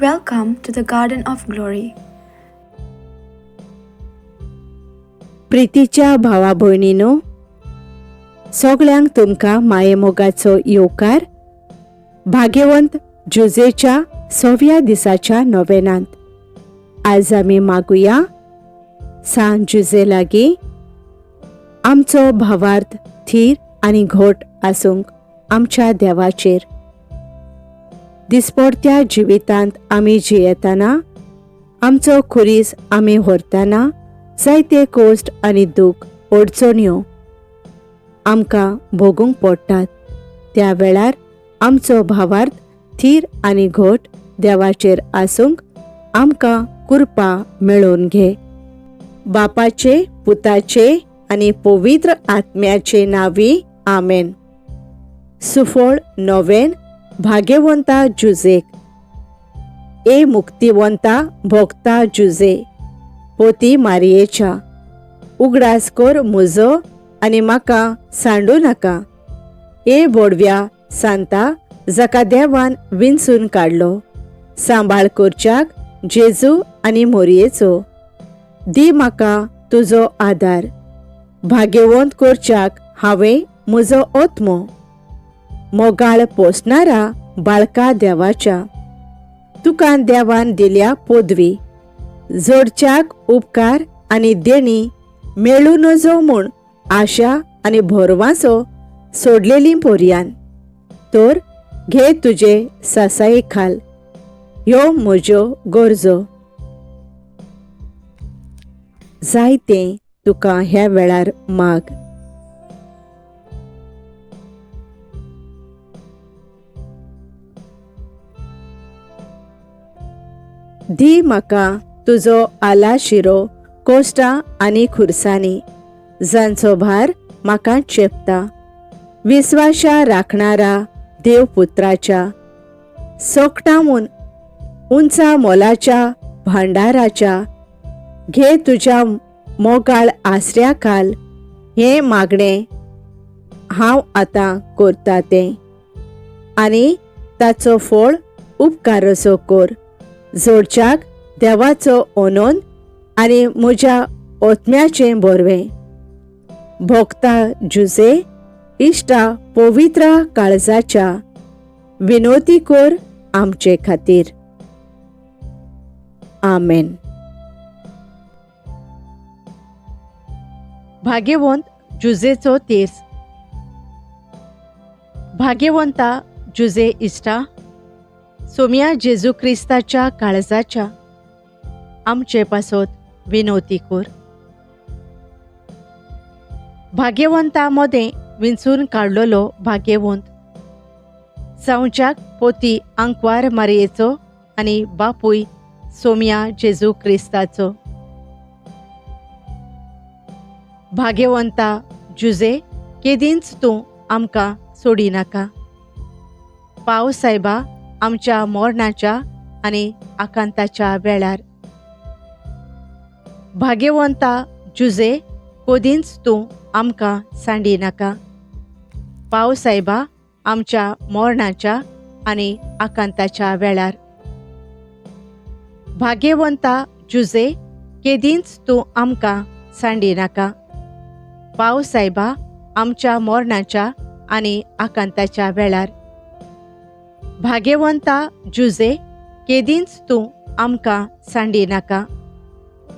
Welcome to the Garden of Glory. प्रितीच्या भावा भयणीनो, सगळ्यांक तुमकां मायेमोगाचो येवकार. भाग्यवंत जुजेच्या 6व्या दिसाच्या नोवेनांत आज आमी मागुया सान जुजे लागीं आमचो भावार्थ थीर आनी घोट आसूंक आमच्या देवाचेर. दिसपडत्या जिवितांत आमी जियेतना, आमचो खुरीस आमी व्हरतना जायते कोश्ट आनी दूख अडचण्यो आमकां भोगूंक पडटात. त्या वेळार आमचो भावार्थ थीर आनी घोट देवाचेर आसूंक आमकां कृपा मेळोवन घे. बापाचे, पुताचे आनी पवित्र आत्म्याचे नांवी आमेन. सुफळ नोवेन भाग्यवंता जुजेक. ए मुक्तिवंता भोगता जुजे, पोती मारयेच्या, उगडास कर म्हजो आनी म्हाका सांडू नाका. ए बोडव्या सांता जाका देवान विंचून काडलो, सांबाळ करच्याक जेजू आनी मोरयेचो. दी म्हाका तुजो आदार, भाग्यवंत करच्याक हांवें म्हजो ओत्मो. मोगाळ पोसणारा बाळका देवाच्या, तुका देवान दिल्या पदवी. जोडच्याक उपकार आनी देणी मेळूं नजो म्हूण आशा आनी भरवासो सोडलेली पोरयान. तर घे तुजे सासाई खाल, ह्यो म्हज्यो गरजो. जायतें तुका ह्या वेळार माग. दी म्हाका तुजो आला शिरो कोश्टां आनी खुर्सानी, जांचो भार म्हाका चेपता. विस्वाशा राखणारा देवपुत्राच्या, सोकटां म्हूण उंचा मोलाच्या भांडाराच्या, घे तुज्या मोगाळ आसऱ्या खाल. हें मागणें हांव आतां करतां तें, आनी ताचो फळ उपकाराचो कर. जोडच्याक देवाचो ओनोन आनी म्हज्या ओत्म्याचें बोरवें. भोगता जुजे, इश्टा पवित्र काळजाच्या, विनोती कर आमचे खातीर. आमेन. भाग्यवंत जुजेचो तेस. भाग्यवंता जुजे इश्टा, सोम्या जेजू क्रिस्ताच्या काळजाच्या आमचे पासत विनोती कर. भाग्यवंता मोदें विंचून काडलेलो भाग्यवंत जावच्याक पोती आंकवार मारयेचो आनी बापूय सोम्या जेजू क्रिस्ताचो. भाग्यवंता जुजे, केदींच तूं आमकां सोडी नाका. पाव सायबा आमच्या मोरणाच्या आनी आकांताच्या वेळार. भाग्यवंता जुजे, कोदींच तूं आमकां सांडी नाका. पाव सायबा आमच्या मोरणाच्या आनी आकांताच्या वेळार. भाग्यवंता जुजे, केदींच तूं आमकां सांडी नाका. पाव सायबा आमच्या मोरणाच्या आनी आकांताच्या वेळार. भाग्यवंता जुजे, केदींच तूं आमकां सांडी नाका.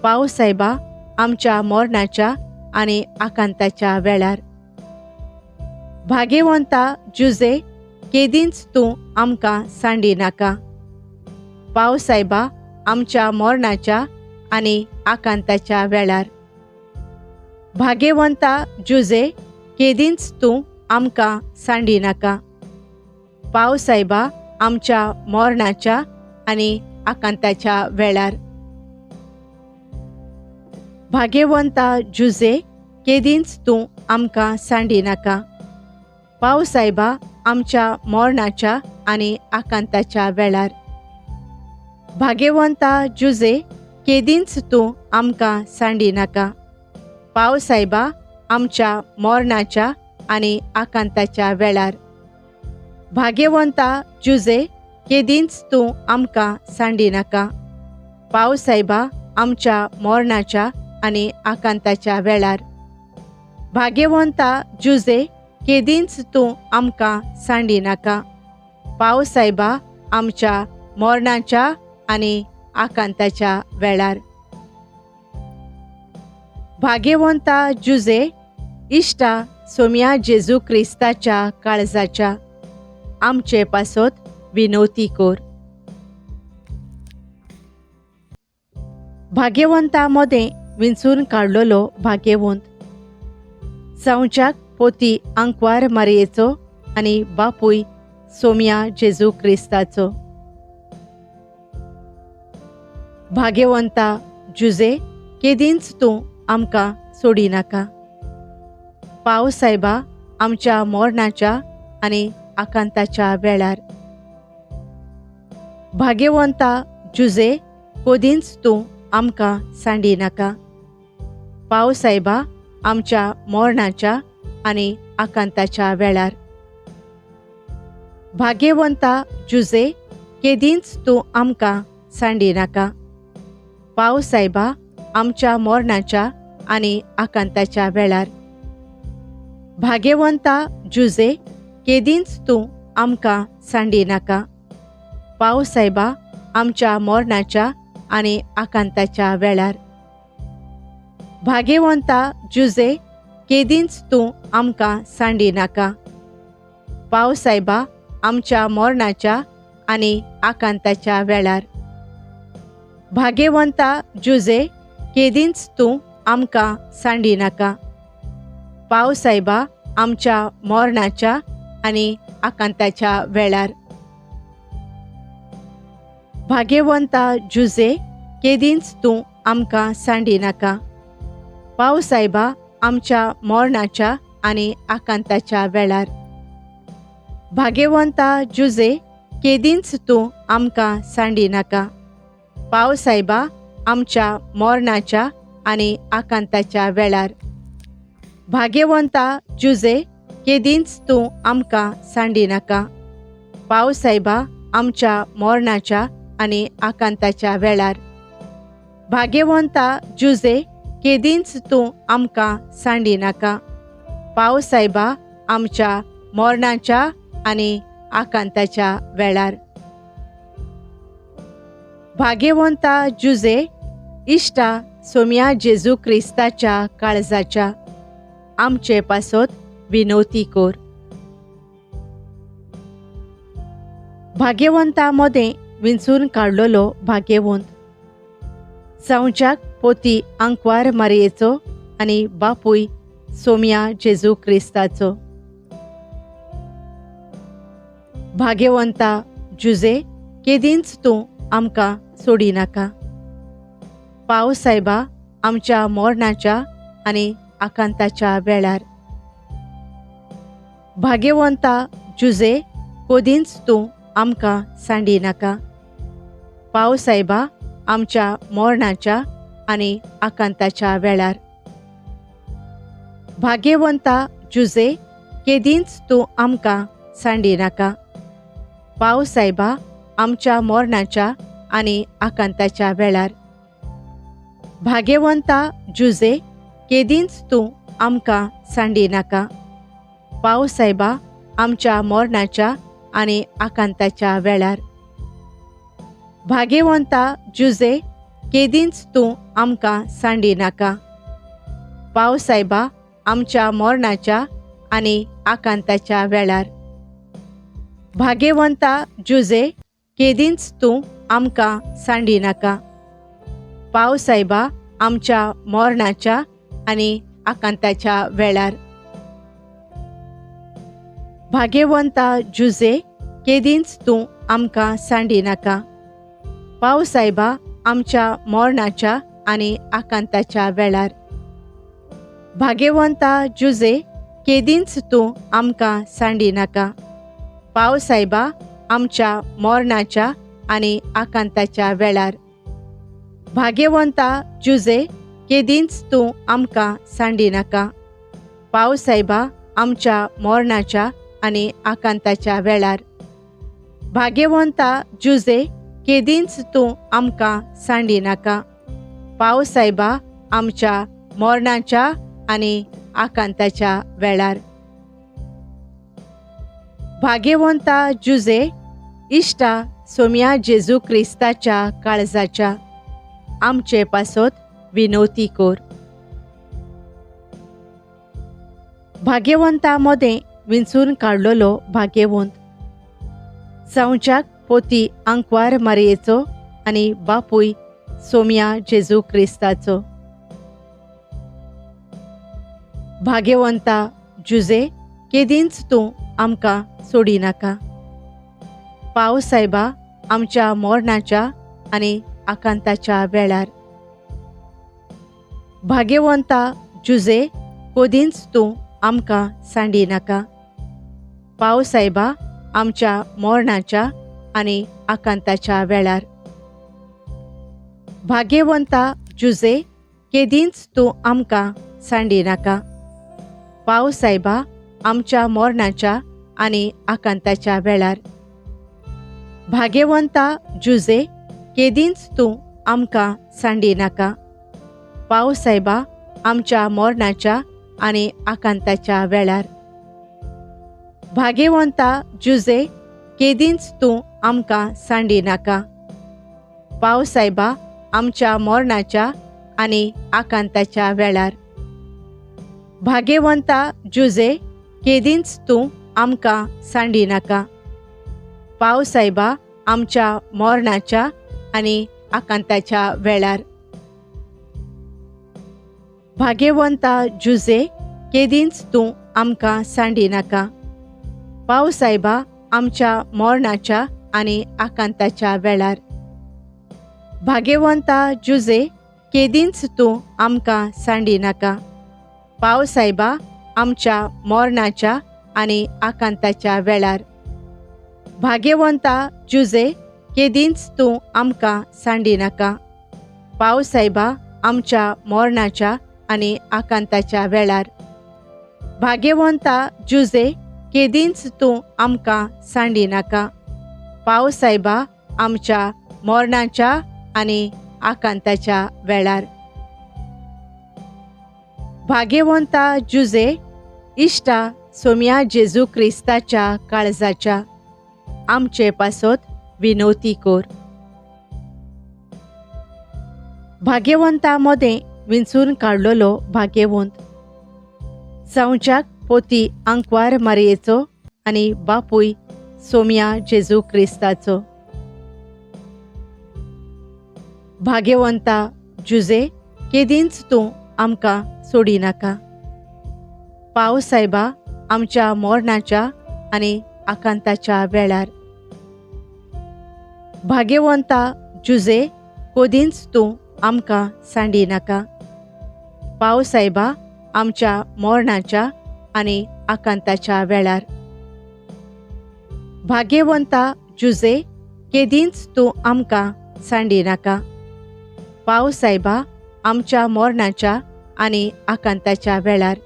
पाव सायबा आमच्या मोरणाच्या आनी आकांताच्या वेळार. भाग्यवंता जुजे, केदींच तूं आमकां सांडी नाका. पाव सायबा आमच्या मोरणाच्या आनी आकांताच्या वेळार. भाग्यवंता जुजे, केदींच तूं आमकां सांडी नाका. पाव सायबा आमच्या मोरणाच्या आनी आकांताच्या वेळार. भाग्यवंता जुजे, केदींच तूं आमकां सांडी नाका. पाव सायबा आमच्या मोरणाच्या आनी आकांताच्या वेळार. भाग्यवंता जुजे, केदींच तूं आमकां सांडी नाका. पाव सायबा आमच्या मोरणाच्या आनी आकांताच्या वेळार. भाग्यवंता जुजे, केदींच तूं आमकां सांडिनाका. पाव सायबा आमच्या मरणाच्या आनी आकांताच्या वेळार. भाग्यवंता जुजे, केदींच तूं आमकां सांडिनाका. पाव सायबा आमच्या मरणाच्या आनी आकांताच्या वेळार. भाग्यवंता जुजे, इश्टा सोम्या जेजू क्रिस्ताच्या काळजाच्या आमचे पासत विनवती कोर. भाग्यवंता मदें विंचून काडलेलो भाग्यवंत. संवच्याक पोती आंकवार मारयेचो आनी बापूय सोम्या जेजू क्रिस्ताचो. भाग्यवंता जुजे, केदींच तूं आमकां सोडिनाका. पाव सायबा आमच्या मरणाच्या आनी आकांताच्या वेळार. भाग्यवंता जुजे, कोदींच तूं आमकां सांडिनाका. पाव सायबा आमच्या मरणाच्या आनी आकांताच्या वेळार. भाग्यवंता जुजे, केदींच तूं आमकां सांडिनाका. पाव सायबा आमच्या मरणाच्या आनी आकांताच्या वेळार. भाग्यवंता जुजे, केदींच तूं आमकां सांडिनाका. पाव सायबा आमच्या मरणाच्या आनी आकांताच्या वेळार. भाग्यवंता जुजे, केदींच तूं आमकां सांडिनाका. पाव सायबा आमच्या मरणाच्या आनी आकांताच्या वेळार. भाग्यवंता जुजे, केदींच तूं आमकां सांडिनाका. पाव सायबा आमच्या मरणाच्या आनी आकांताच्या वेळार. भाग्यवंता जुजे, केदींच तूं आमकां सांडिनाका. पाव सायबा आमच्या मरणाच्या आनी आकांताच्या वेळार. भाग्यवंता जुजे, केदींच तूं आमकां सांडिनाका. पाव सायबा आमच्या मरणाच्या आनी आकांताच्या वेळार. भाग्यवंता जुजे, केदींच तूं आमकां सांडिनाका. पाव सायबा आमच्या मरणाच्या आनी आकांताच्या वेळार. भाग्यवंता जुजे, केदींच तूं आमकां सांडिनाका. पाव सायबा आमच्या मरणाच्या आनी आकांताच्या वेळार. भाग्यवंता जुजे, इश्टा सोम्या जेजू क्रिस्ताच्या काळजाच्या आमचे पासत विनवती कोर. भाग्यवंता मदें विंचून काडलेलो भाग्यवंत. संवच्याक पोती आंकवार मारयेचो आनी बापूय सोम्या जेजू क्रिस्ताचो. भाग्यवंता जुजे, केदींच तूं आमकां सोडिनाका. पाव सायबा आमच्या मरणाच्या आनी आकांताच्या वेळार. भाग्यवंता जुजे, कोदींच तूं आमकां सांडिनाका. पाव सायबा आमच्या मरणाच्या आनी आकांताच्या वेळार. भाग्यवंता जुजे, केदींच तूं आमकां सांडिनाका. पाव सायबा आमच्या मरणाच्या आनी आकांताच्या वेळार. भाग्यवंता जुजे, केदींच तूं आमकां सांडिनाका. पाव सायबा आमच्या मरणाच्या आनी आकांताच्या वेळार. भाग्यवंता जुजे, केदींच तूं आमकां सांडिनाका. पाव सायबा आमच्या मरणाच्या आनी आकांताच्या वेळार. भाग्यवंता जुजे, केदींच तूं आमकां सांडिनाका. पाव सायबा आमच्या मरणाच्या आनी आकांताच्या वेळार. भाग्यवंता जुजे, केदींच तूं आमकां सांडिनाका. पाव सायबा आमच्या मरणाच्या आनी आकांताच्या वेळार. भाग्यवंता जुजे, केदींच तूं आमकां सांडिनाका. पाव सायबा आमच्या मरणाच्या आनी आकांताच्या वेळार. भाग्यवंता जुजे, केदींच तूं आमकां सांडिनाका. पाव सायबा आमच्या मरणाच्या आनी आकांताच्या वेळार. भाग्यवंता जुजे केदींच तूं आमकां सांडिनाका. पाव सायबा आमच्या मरणाच्या आनी आकांताच्या वेळार. भाग्यवंता जुजे इश्टा सोम्या जेजू क्रिस्ताच्या काळजाच्या आमचे पासत विनवती कोर. भाग्यवंता मदें विंचून काडलेलो भाग्यवंत जावच्याक पोती आंकवार मारयेचो आनी बापूय सोम्या जेजू क्रिस्ताचो. भाग्यवंता जुजे केदींच तूं आमकां सोडिनाका. पाव सायबा आमच्या मरणाच्या आनी आकांताच्या वेळार. भाग्यवंता जुजे कोदींच तूं आमकां सांडिनाका. पाव सायबा आमच्या मरणाच्या आनी आकांताच्या वेळार. भाग्यवंता जुजे केदींच तूं आमकां सांडिनाका. पाव सायबा आमच्या मरणाच्या आनी आकांताच्या वेळार. भाग्यवंता जुजे केदींच तूं आमकां सांडिनाका. पाव सायबा आमच्या मरणाच्या आनी आकांताच्या वेळार. भाग्यवंता जुजे केदींच तूं आमकां सांडिनाका. पाव सायबा आमच्या मरणाच्या आनी आकांताच्या वेळार. भाग्यवंता जुजे केदींच तूं आमकां सांडिनाका. पाव सायबा आमच्या मरणाच्या आनी आकांताच्या वेळार. भाग्यवंता जुजे केदींच तूं आमकां सांडिनाका. पाव सायबा आमच्या मरणाच्या आनी आकांताच्या वेळार. भाग्यवंता जुजे केदींच तूं आमकां सांडिनाका. पाव सायबा आमच्या मरणाच्या आनी आकांताच्या वेळार. भाग्यवंता जुजे केदींच तूं आमकां सांडिनाका. पाव सायबा आमच्या मरणाच्या आनी आकांताच्या वेळार. भाग्यवंता जुजे केदींच तूं आमकां सांडिनाका. पाव सायबा आमच्या मरणाच्या आनी आकांताच्या वेळार. भाग्यवंता जुजे इश्टा सोम्या जेजू क्रिस्ताच्या काळजाच्या आमचे पासत विनवती कोर. भाग्यवंता मदें विंचून काडलेलो भाग्यवंत जावच्याक पोती आंकवार मारयेचो आनी बापूय सोम्या जेजू क्रिस्ताचो. भाग्यवंता जुजे केदींच तूं आमकां सोडिनाका. पाव सायबा आमच्या मरणाच्या आनी आकांताच्या वेळार. भाग्यवंता जुजे कोदींच तूं आमकां सांडिनाका. पाव सायबा आमच्या मरणाच्या आनी आकांताच्या वेळार. भाग्यवंता जुजे केदींच तूं आमकां सांडिनाका. पाव सायबा आमच्या मरणाच्या आनी आकांताच्या वेळार.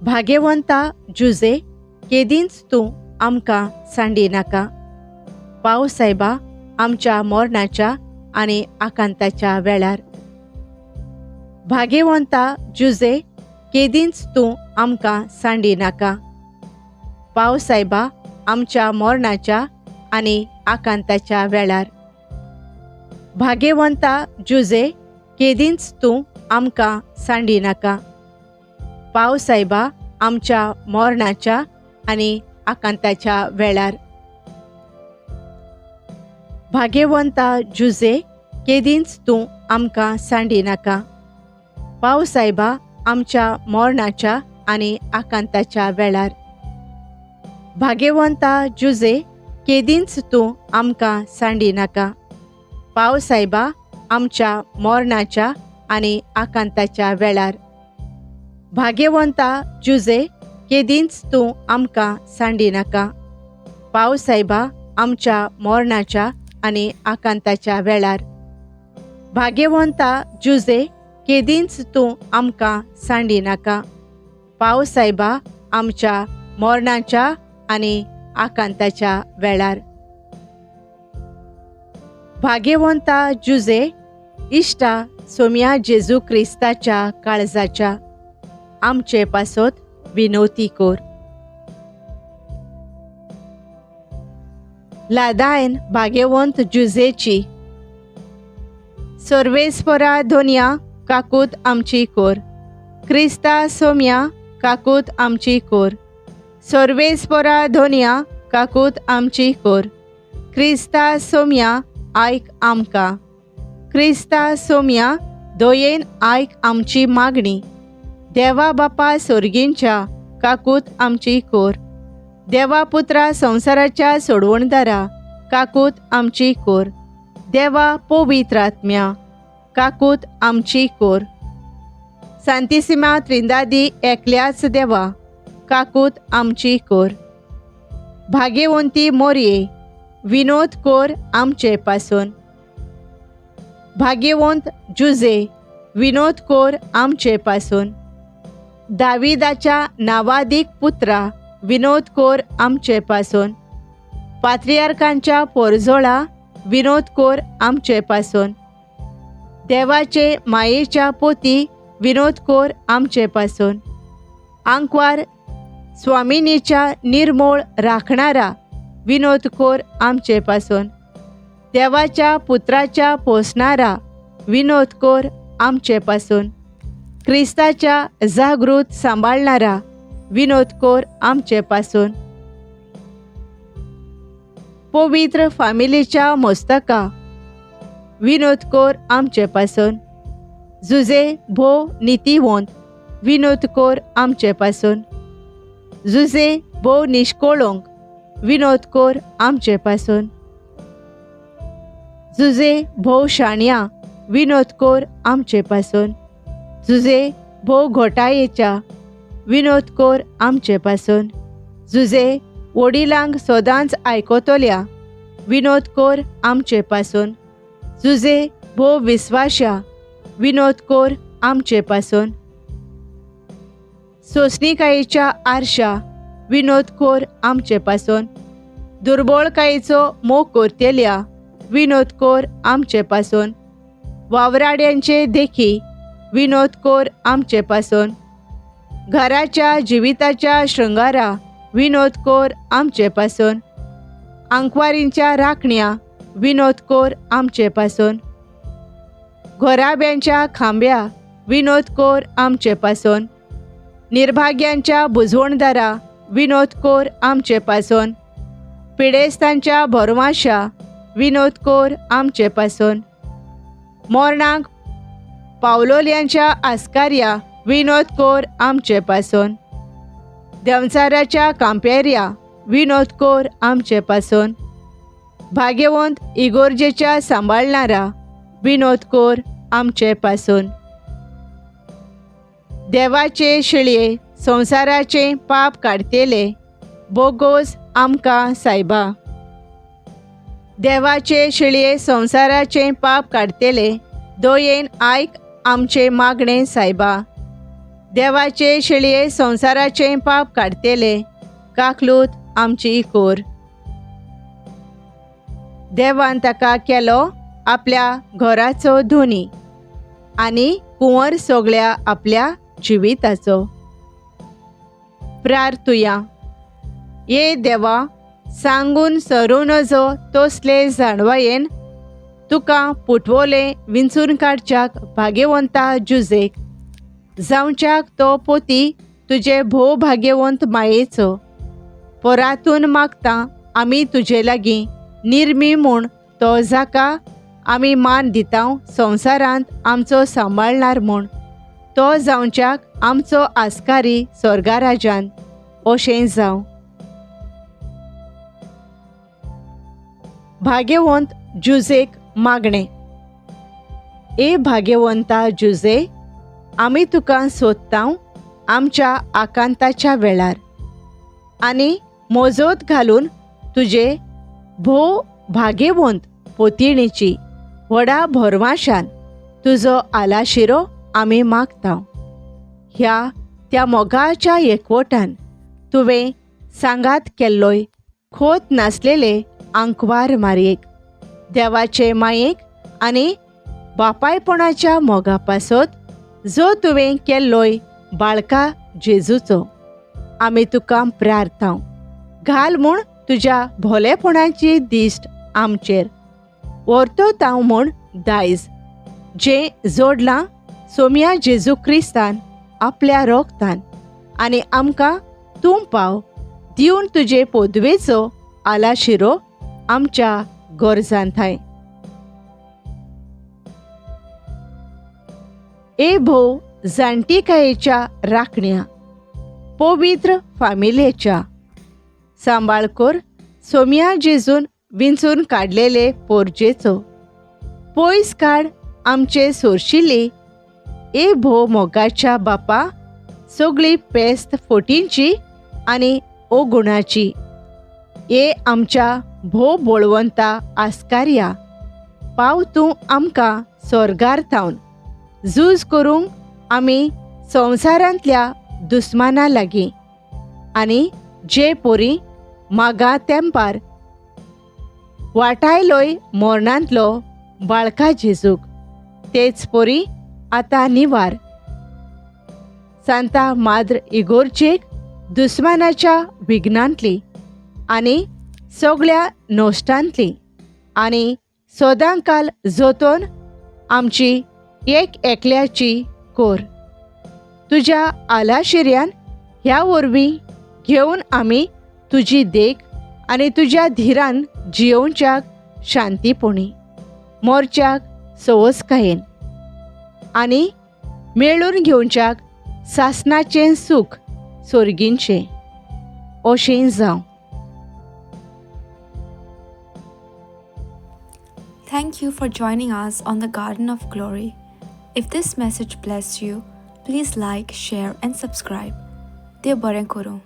भाग्यवंता जुजे केदींच तूं आमकां सांडिनाका. पाव सायबा आमच्या मरणाच्या आनी आकांताच्या वेळार. भाग्यवंता जुजे केदींच तूं आमकां सांडिनाका. पाव सायबा आमच्या मरणाच्या आनी आकांताच्या वेळार. भाग्यवंता जुजे केदींच तूं आमकां सांडिनाका. पाव सायबा आमच्या मरणाच्या आनी आकांताच्या वेळार. भाग्यवंता जुजे केदींच तूं आमकां सांडिनाका. पाव सायबा आमच्या मरणाच्या आनी आकांताच्या वेळार. भाग्यवंता जुजे केदींच तूं आमकां सांडिनाका. पाव सायबा आमच्या मरणाच्या आनी आकांताच्या वेळार. भाग्यवंता जुजे केदींच तूं आमकां सांडिनाका. पाव सायबा आमच्या मरणाच्या आनी आकांताच्या वेळार. भाग्यवंता जुजे केदींच तूं आमकां सांडिनाका. पाव सायबा आमच्या मरणाच्या आनी आकांताच्या वेळार. भाग्यवंता जुजे इश्टा सोम्या जेजू क्रिस्ताच्या काळजाच्या आमचे पासत विनोती कोर. लादायन भाग्यवंत जुजेची सर्वेस्परा दोनिया काकूत आमची कोर. क्रिस्ता सोम्या काकूत आमची कोर. सर्वेस्परा दोनिया काकूत आमची कोर. क्रिस्ता सोम्या आयक आमकां. क्रिस्ता सोम्या दोयेन आयक आमची मागणी. देवा बापा सोर्गींच्या काकूत आमची कोर. देवा पुत्रा संसाराच्या सोडवणदारा काकूत आमची कोर. देवा पवित्रात्म्या काकूत आमची कोर. सांतिसिमा त्रिंदादी एकल्याच देवा काकूत आमची कोर. भाग्यवंती मोरये विनोद कोर आमचे पासून. भाग्यवंत जुजे विनोद कोर आमचे पासून. दाविदाच्या नावादीक पुत्रा विनोद कोर आमचे पासून. पात्रियार्कांच्या पोरजोळा विनोद कोर आमचे पासून. देवाचे मायेच्या पोती विनोद कोर आमचे पासून. आंकवार स्वामिनीच्या निर्मोळ राखणारा विनोद कोर आमचे पासून. देवाच्या पुत्राच्या पोसणारा विनोद कोर आमचे पासून. क्रिस्ताच्या जागृत सांभाळणारा विनोद कोर आमचे पासून. पवित्र फामिलीच्या मस्तका विनोद कोर आमचे पासून. जुजे भो नितीवंत विनोद कोर आमचे पासून. जुजे भो निष्कोळोंक विनोद कोर आमचे पासून. जुजे भो शाण्या विनोद कोर आमचे पासून. जुजे भो घोटाळेच्या विनोद कोर आमचे पासून. जुजे वडिलांक सदांच आयकोतल्या विनोद कोर आमचे पासून. जुजे भो विस्वाशा विनोद कोर आमचे पासून. सोसणीकायेच्या आरशा विनोद कोर आमचे पासून. दुर्बळकायेचो मोग करतेल्या विनोद कोर आमचे पासून. वावराड्यांचे देखी विनोद कोर आमचे पासून. घराच्या जिविताच्या शृंगारा विनोद कोर आमचे पासून. आंकवारींच्या राखण्या विनोद कोर आमचे पासून. घोराब्यांच्या खांब्या विनोद कोर आमचे पासून. निर्भाग्यांच्या बुजवणदारा विनोद कोर आमचे पासून. पिडेस्तांच्या भरमाशा विनोद कोर आमचे पासून. मोरणांक पावलोल्यांच्या आस्कार्या विनोद कोर आमचे पासून. देंवचाराच्या कांपेऱ्या विनोद कोर आमचे पासून. भाग्यवंत इगोर्जेच्या सांभाळणारा विनोद कोर आमचे पासून. देवाचे शिळये संसाराचे पाप काडतेले बोगोस आमकां सायबा. देवाचे शिळये संसाराचे पाप काडतेले दोयेन आयक आमचे मागणे सायबा. देवाचे शिळये संसाराचे पाप काडतेले काकलूत आमची कोर. देवान ताका केलो आपल्या घराचो धोनी आनी कुंवर सगळ्या आपल्या जिविताचो. प्रार्थुया. ये देवा सांगून सरू नजो तसले जाणवायेन तुका पुटवोले विंचून काडच्याक भाग्यवंता जुजेक जावच्याक तो पोती तुजे भोव भाग्यवंत मायेचो. पोरातून मागता आमी तुजे लागीं निर्मी म्हूण तो जाका आमी मान दितांव संवसारांत आमचो सांबाळणार म्हूण तो जावच्याक आमचो आस्कारी स्वर्गाराजान अशें जावं. भाग्यवंत जुजेक मागणें. ए भाग्यवंता जुजे आमी तुका सोदतांव आमच्या आकांताच्या वेळार आनी मोजोत घालून तुजे भोव भाग्यवंत पोतिणीची व्हडा भरमाशान तुजो आलाशिरो आमी मागतांव. ह्या त्या मोगाच्या एकवटान तुवें सांगात केल्लोय खोत नासलेले आंकवार मारयेक, देवाचे मायेक आनी बापायपणाच्या मोगा पासत जो तुवें केल्लोय बाळका जेजूचो आमी तुका प्रार्थाव. घाल म्हूण तुज्या भोलेपणाची दिश्ट आमचेर वर्ततांव म्हूण दायज, जें जोडलां सोम्या जेजू क्रिस्तान आपल्या रोगतान आनी आमकां तूं पाव दिवन तुजे पोदवेचो आलाशिरो आमच्या गोरजांताय. ए भोव जाणटीकायेच्या राखण्या, पवित्र फामिलेच्या सांबाळ कर सोम्या जेजून विंचून काडलेले पोरजेचो. पयस काड आमचे सोरशिल्ली ए भोव मोगाच्या बापा सगळी पेस्त फोटींची आनी ओगुणाची. ए आमच्या भोव बोळवंता आस्कार्या, पाव तूं आमकां स्वर्गार थावन झूज करूंक आमी संवसारांतल्या दुस्माना लागीं आनी जे पोरी मागा तेंपार वाटायलोय मोरणांतलो बाळका जेजूक तेच पोरी आतां निवार. सांता माद्र इगोर्जेक दुस्मानाच्या विघ्नांतली आनी सगळ्या नोश्टांतली आनी सोदांकाल जोतोन आमची एक एकल्याची कोर. तुज्या आलाशिऱ्यान ह्या वरवीं घेवन आमी तुजी देख आनी तुज्या धिरान जियोवच्याक शांतीपणी, मोरच्याक सवस्कायेन आनी मेळून घेवच्याक सासणाचें सूख सोर्गींचें अशें जावं. Thank you for joining us on the Garden of Glory. If this message blessed you, please like, share, and subscribe. Dev Baren Koro.